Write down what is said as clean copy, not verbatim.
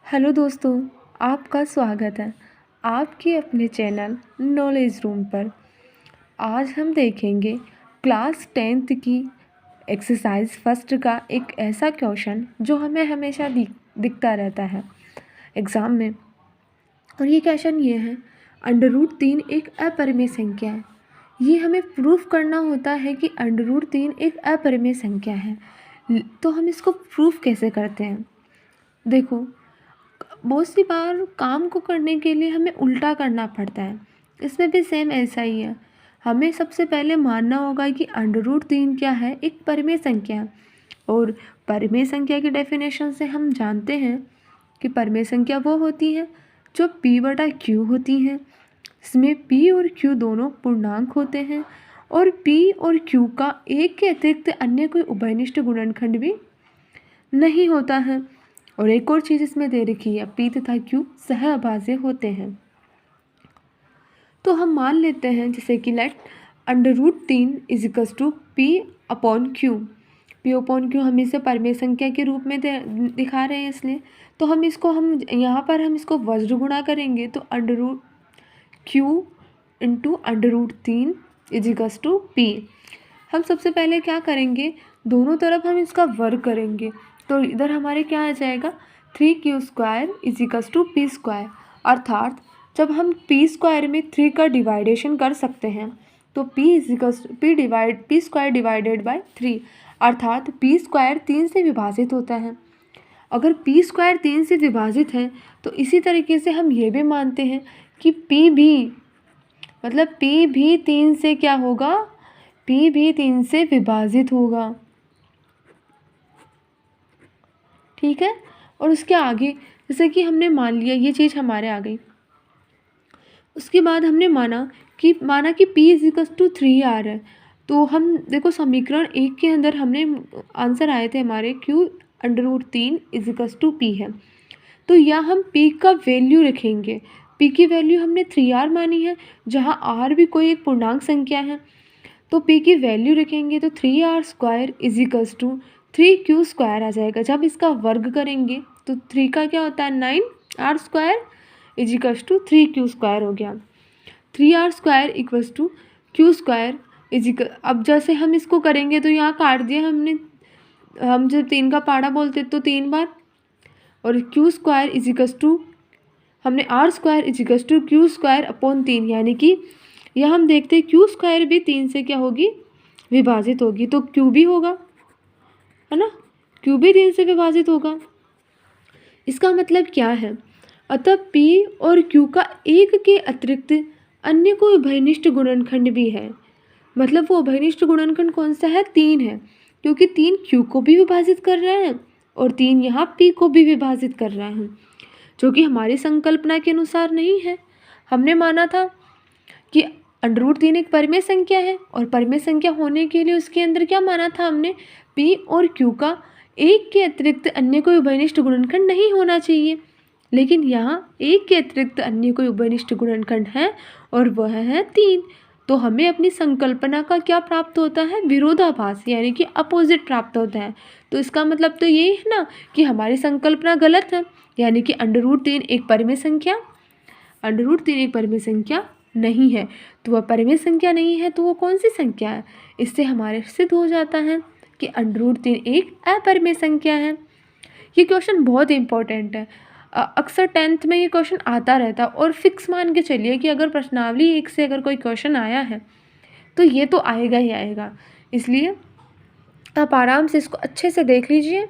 Hello दोस्तों, आपका स्वागत है आपके अपने चैनल नॉलेज रूम पर। आज हम देखेंगे क्लास 10th की एक्सरसाइज फर्स्ट का एक ऐसा क्वेश्चन जो हमें हमेशा दिखता रहता है एग्ज़ाम में। और ये क्वेश्चन ये है, √3 एक अपरिमेय संख्या है। ये हमें प्रूफ करना होता है कि √3 एक अपरिमेय संख्या है। तो हम इसको प्रूफ कैसे करते हैं? देखो, बहुत सी बार काम को करने के लिए हमें उल्टा करना पड़ता है। इसमें भी सेम ऐसा ही है। हमें सबसे पहले मानना होगा कि √3 क्या है, एक परिमेय संख्या है। और परिमेय संख्या की डेफिनेशन से हम जानते हैं कि परिमेय संख्या वो होती है जो p/q होती है। इसमें p और q दोनों पूर्णांक होते हैं और p और q का एक के अतिरिक्त अन्य कोई उभयनिष्ठ गुणनखंड भी नहीं होता है। और एक और चीज़ इसमें दे रखी है, p तथा q सहअभाज्य होते हैं। तो हम मान लेते हैं जैसे कि लेट √3 = p/q। p/q हम इसे परिमेय संख्या के रूप में दिखा रहे हैं, इसलिए तो हम यहाँ पर इसको वज्र गुणा करेंगे तो √q × √3 = p। हम सबसे पहले क्या करेंगे, दोनों तरफ हम इसका वर्ग करेंगे तो इधर हमारे क्या आ जाएगा, 3q² = p²। अर्थात जब हम p² में 3 का डिवाइडेशन कर सकते हैं तो p² डिवाइडेड बाय 3, अर्थात p² 3 से विभाजित होता है। अगर p² 3 से विभाजित है तो इसी तरीके से हम ये भी मानते हैं कि p भी 3 से क्या होगा, p भी 3 से विभाजित होगा। ठीक है। और उसके आगे जैसे कि हमने मान लिया ये चीज़ हमारे आ गई। उसके बाद हमने माना कि p = 3r है। तो हम देखो समीकरण 1 के अंदर हमने आंसर आए थे हमारे q √3 = p है। तो यहाँ हम p का वैल्यू रखेंगे। p की वैल्यू हमने 3r मानी है, जहाँ r भी कोई एक पूर्णांक संख्या है। तो p की वैल्यू रखेंगे तो 3r² = 3q² आ जाएगा। जब इसका वर्ग करेंगे तो 3 का क्या होता है 9, r² = 3q² हो गया। 3r² = q²। अब जैसे हम इसको करेंगे तो यहाँ काट दिया हमने, हम जब 3 का पाड़ा बोलते तो 3 बार, और q² हमने r² = q²/3, यानी कि यह हम देखते हैं q² भी 3 से क्या होगी, विभाजित होगी। तो q भी होगा, है ना, q भी 3 से विभाजित होगा। इसका मतलब क्या है, अतः p और q का एक के अतिरिक्त अन्य कोई उभयनिष्ठ गुणनखंड भी है। मतलब वो उभयनिष्ठ गुणनखंड कौन सा है, 3 है, क्योंकि 3 q को भी विभाजित कर रहे हैं और 3 यहाँ p को भी विभाजित कर रहे हैं, जो कि हमारी संकल्पना के अनुसार नहीं है। हमने माना था कि √3 एक परिमेय संख्या है और परिमेय संख्या होने के लिए उसके अंदर क्या माना था हमने, p और q का एक के अतिरिक्त अन्य कोई उभयनिष्ठ गुणनखंड नहीं होना चाहिए। लेकिन यहाँ एक के अतिरिक्त अन्य कोई उभयनिष्ठ गुणनखंड है और वह है 3। तो हमें अपनी संकल्पना का क्या प्राप्त होता है, विरोधाभास, यानी कि अपोजिट प्राप्त होता है। तो इसका मतलब तो यही है ना कि हमारी संकल्पना गलत है, यानी कि √3 एक परिमेय संख्या, √3 एक परिमेय संख्या नहीं है। तो वह परिमेय संख्या नहीं है तो वो कौन सी संख्या है, इससे हमारे सिद्ध हो जाता है कि √3 एक अपरिमेय संख्या है। ये क्वेश्चन बहुत इंपॉर्टेंट है, अक्सर 10th में ये क्वेश्चन आता रहता है। और फिक्स मान के चलिए कि अगर प्रश्नावली 1 से अगर कोई क्वेश्चन आया है तो ये तो आएगा ही आएगा। इसलिए आप आराम से इसको अच्छे से देख लीजिए